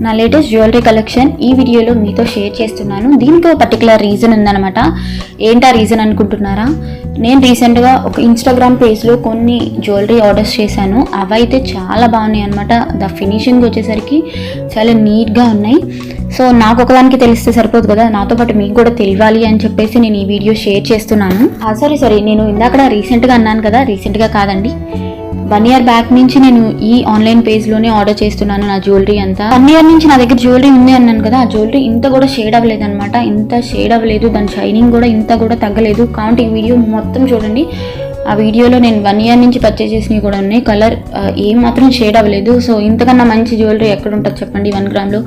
నా latest jewellery collection ఈ వీడియోలో మీతో షేర్ చేస్తున్నాను. దీనికి పర్టికులర్ రీజన్ ఉందన్నమాట. ఏంటా రీజన్ అనుకుంటున్నారా? నేను రీసెంట్గా ఒక ఇన్స్టాగ్రామ్ పేజ్లో కొన్ని జ్యువెలరీ ఆర్డర్స్ చేశాను. అవైతే చాలా బాగున్నాయి అనమాట. ద ఫినిషింగ్ వచ్చేసరికి చాలా నీట్గా ఉన్నాయి. సో నాకు ఒకదానికి తెలిస్తే సరిపోదు కదా, నాతో పాటు మీకు కూడా తెలియాలి అని చెప్పేసి నేను ఈ వీడియో షేర్ చేస్తున్నాను. సారీ నేను ఇందాక రీసెంట్గా అన్నాను కదా, రీసెంట్గా కాదండి, 1 year బ్యాక్ నుంచి నేను ఈ ఆన్లైన్ పేజ్లోనే ఆర్డర్ చేస్తున్నాను నా జ్యువెలరీ అంతా. 1 year నుంచి నా దగ్గర జ్యువెలరీ ఉంది అన్నాను కదా, ఆ జ్యువెలరీ ఇంత కూడా షేడ్ అవ్వలేదు అనమాట. ఇంత షేడ్ అవ్వలేదు, దాని షైనింగ్ కూడా ఇంత కూడా తగ్గలేదు. కాబట్టి ఈ వీడియో మొత్తం చూడండి. ఆ వీడియోలో నేను 1 year నుంచి పర్చేస్ చేసినవి కూడా ఉన్నాయి. కలర్ ఏం మాత్రం షేడ్ అవ్వలేదు. సో ఇంతకన్నా మంచి జ్యువెలరీ ఎక్కడ ఉంటుంది చెప్పండి 1 గ్రామ్లో.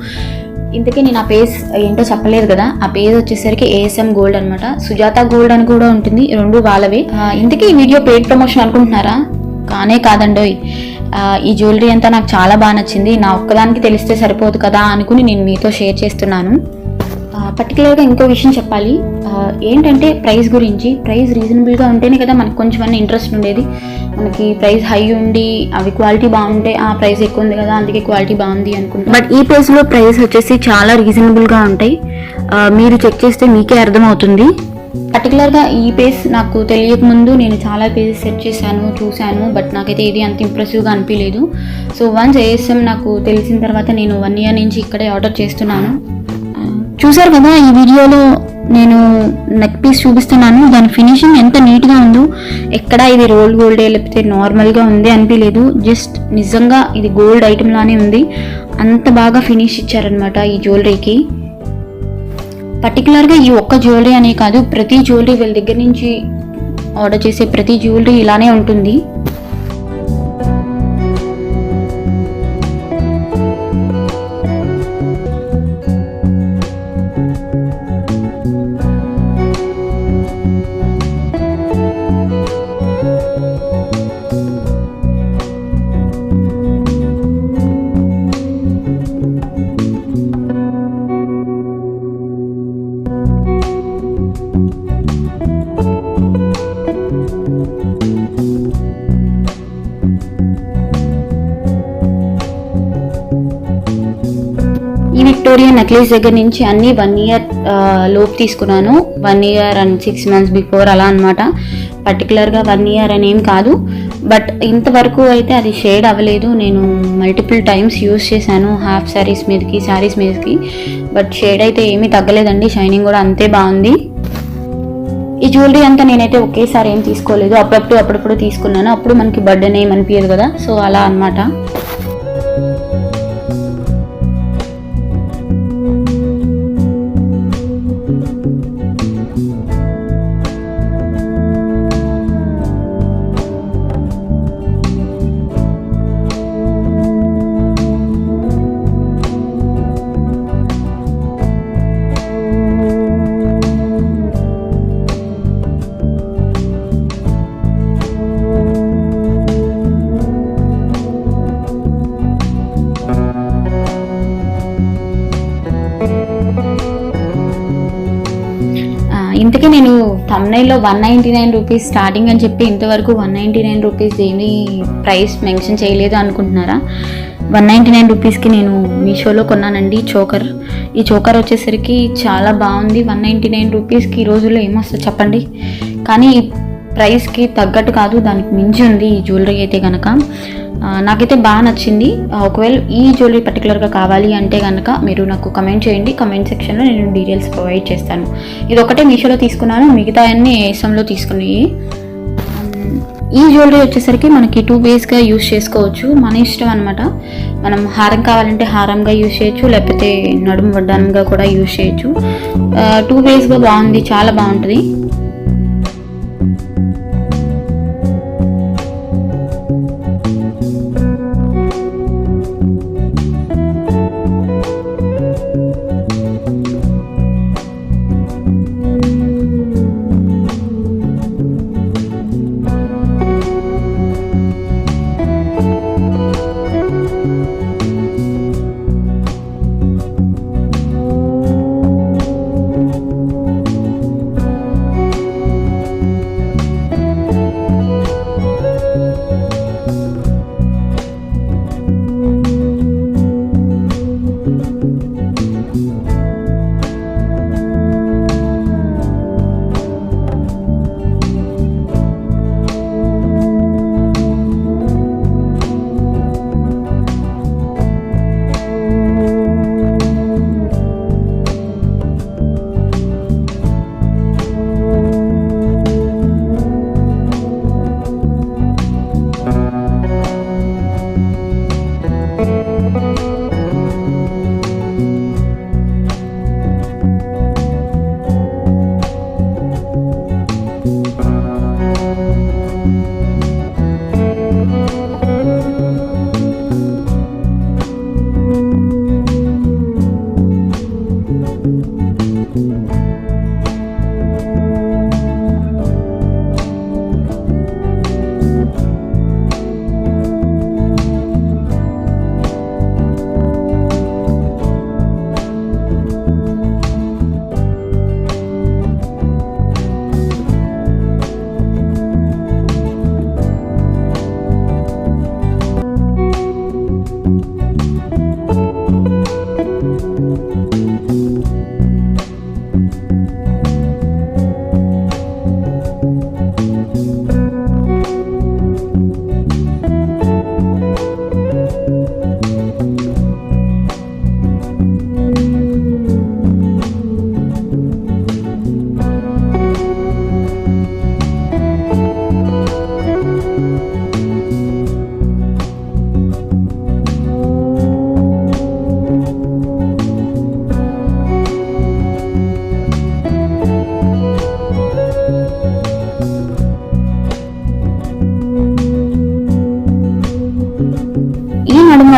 ఇంతకీ నేను ఆ పేజ్ ఏంటో చెప్పలేదు కదా, ఆ పేజ్ వచ్చేసరికి ఏఎస్ఎం గోల్డ్ అనమాట. సుజాత గోల్డ్ అని కూడా ఉంటుంది, రెండు వాళ్ళవే. ఇంతకీ ఈ వీడియో పెయిడ్ ప్రమోషన్ అనుకుంటున్నారా? కానే కాదండోయ్. ఈ జ్యువెలరీ అంతా నాకు చాలా బాగా నచ్చింది. నా ఒక్కదానికి తెలిస్తే సరిపోదు కదా అనుకుని నేను మీతో షేర్ చేస్తున్నాను. పర్టికులర్గా ఇంకో విషయం చెప్పాలి. ఏంటంటే ప్రైస్ గురించి. ప్రైస్ రీజనబుల్గా ఉంటేనే కదా మనకు కొంచెం ఇంట్రెస్ట్ ఉండేది. మనకి ప్రైస్ హై ఉండి అవి క్వాలిటీ బాగుంటే ఆ ప్రైస్ ఎక్కువ ఉంది కదా అందుకే క్వాలిటీ బాగుంది అనుకుంటాం. బట్ ఈ పేజ్లో ప్రైస్ వచ్చేసి చాలా రీజనబుల్గా ఉంటాయి. మీరు చెక్ చేస్తే మీకే అర్థమవుతుంది. పర్టికులర్గా ఈ పేజ్ నాకు తెలియక ముందు నేను చాలా పేజెస్ సెర్చ్ చేశాను, చూశాను. బట్ నాకైతే ఇది అంత ఇంప్రెసివ్గా అనిపించలేదు. సో వన్స్ ఏఎస్ఎం నాకు తెలిసిన తర్వాత నేను 1 year నుంచి ఇక్కడే ఆర్డర్ చేస్తున్నాను. చూసారు కదా, ఈ వీడియోలో నేను నెక్ పీస్ చూపిస్తున్నాను. దాని ఫినిషింగ్ ఎంత నీట్గా ఉందో. ఎక్కడ ఇది రోల్ గోల్డే లేకపోతే నార్మల్గా ఉంది అనిపించలేదు. జస్ట్ నిజంగా ఇది గోల్డ్ ఐటమ్ లానే ఉంది. అంత బాగా ఫినిష్ ఇచ్చారనమాట ఈ జ్యువెలరీకి. పర్టికులర్గా ఈ ఒక్క జ్యువెలరీ అనే కాదు, ప్రతి జ్యువెలరీ వీళ్ళ దగ్గర నుంచి ఆర్డర్ చేసే ప్రతి జ్యువెలరీ ఇలానే ఉంటుంది. ఈ విక్టోరియా నెక్లెస్ దగ్గర నుంచి అన్ని 1 year లోపు తీసుకున్నాను. 1 year అండ్ 6 months బిఫోర్ అలా అనమాట. పర్టికులర్గా 1 year అని ఏం కాదు. బట్ ఇంతవరకు అయితే అది షేడ్ అవ్వలేదు. నేను మల్టిపుల్ టైమ్స్ యూస్ చేశాను హాఫ్ శారీస్ మీదకి. బట్ షేడ్ అయితే ఏమీ తగ్గలేదండి. షైనింగ్ కూడా అంతే బాగుంది. ఈ జ్యువెలరీ అంతా నేనైతే ఒకేసారి ఏం తీసుకోలేదు, అప్పుడప్పుడు తీసుకున్నాను. అప్పుడు మనకి బర్త్డే ఏం అనిపించదు కదా, సో అలా అనమాట. ఇంతకీ నేను థంబ్నెయిల్లో 199 రూపీస్ స్టార్టింగ్ అని చెప్పి ఇంతవరకు 199 రూపీస్ ఏమీ ప్రైస్ మెన్షన్ చేయలేదు అనుకుంటున్నారా? 199 రూపీస్కి నేను మీషోలో కొన్నానండి చోకర్. ఈ చోకర్ వచ్చేసరికి చాలా బాగుంది. 199 రూపీస్కి ఈ రోజుల్లో ఏమొస్తుంది చెప్పండి. కానీ ప్రైస్కి తగ్గట్టు కాదు, దానికి మించి ఉంది ఈ జ్యువెలరీ అయితే కనుక. నాకైతే బాగా నచ్చింది. ఒకవేళ ఈ జ్యువెలరీ పర్టికులర్గా కావాలి అంటే కనుక మీరు నాకు కమెంట్ చేయండి. కమెంట్ సెక్షన్లో నేను డీటెయిల్స్ ప్రొవైడ్ చేస్తాను. ఇది ఒకటే మీషోలో తీసుకున్నాను, మిగతా అన్నీ ఏఎస్ఎంలో తీసుకున్నాయి. ఈ జ్యువెలరీ వచ్చేసరికి మనకి 2 waysగా యూస్ చేసుకోవచ్చు. మన ఇష్టం అనమాట. మనం హారం కావాలంటే హారంగా యూస్ చేయొచ్చు, లేకపోతే నడుము వడ్డానంగా కూడా యూస్ చేయొచ్చు. 2 waysగా బాగుంది, చాలా బాగుంటుంది.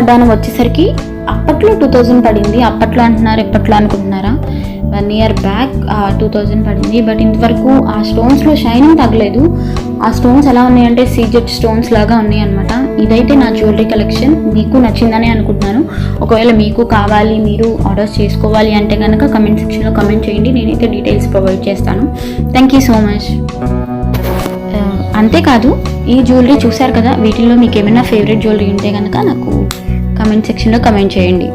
వడ్డానం వచ్చేసరికి అప్పట్లో 2000 పడింది. అప్పట్లో అంటున్నారు, ఎప్పట్లో అనుకుంటున్నారా? 1 ఇయర్ బ్యాక్ 2000 పడింది. బట్ ఇంతవరకు ఆ స్టోన్స్లో షైనింగ్ తగ్గలేదు. ఆ స్టోన్స్ ఎలా ఉన్నాయంటే సీజెడ్ స్టోన్స్ లాగా ఉన్నాయి అనమాట. ఇదైతే నా జ్యువెలరీ కలెక్షన్. మీకు నచ్చిందని అనుకుంటున్నాను. ఒకవేళ మీకు కావాలి, మీరు ఆర్డర్స్ చేసుకోవాలి అంటే కనుక కమెంట్ సెక్షన్లో కమెంట్ చేయండి. నేనైతే డీటెయిల్స్ ప్రొవైడ్ చేస్తాను. Thank you so much. అంతేకాదు, ఈ జ్యువెలరీ చూశారు కదా, వీటిల్లో మీకు ఏమైనా ఫేవరెట్ జ్యువెలరీ ఉంటే కనుక నాకు కమెంట్ సెక్షన్లో కమెంట్ చేయండి.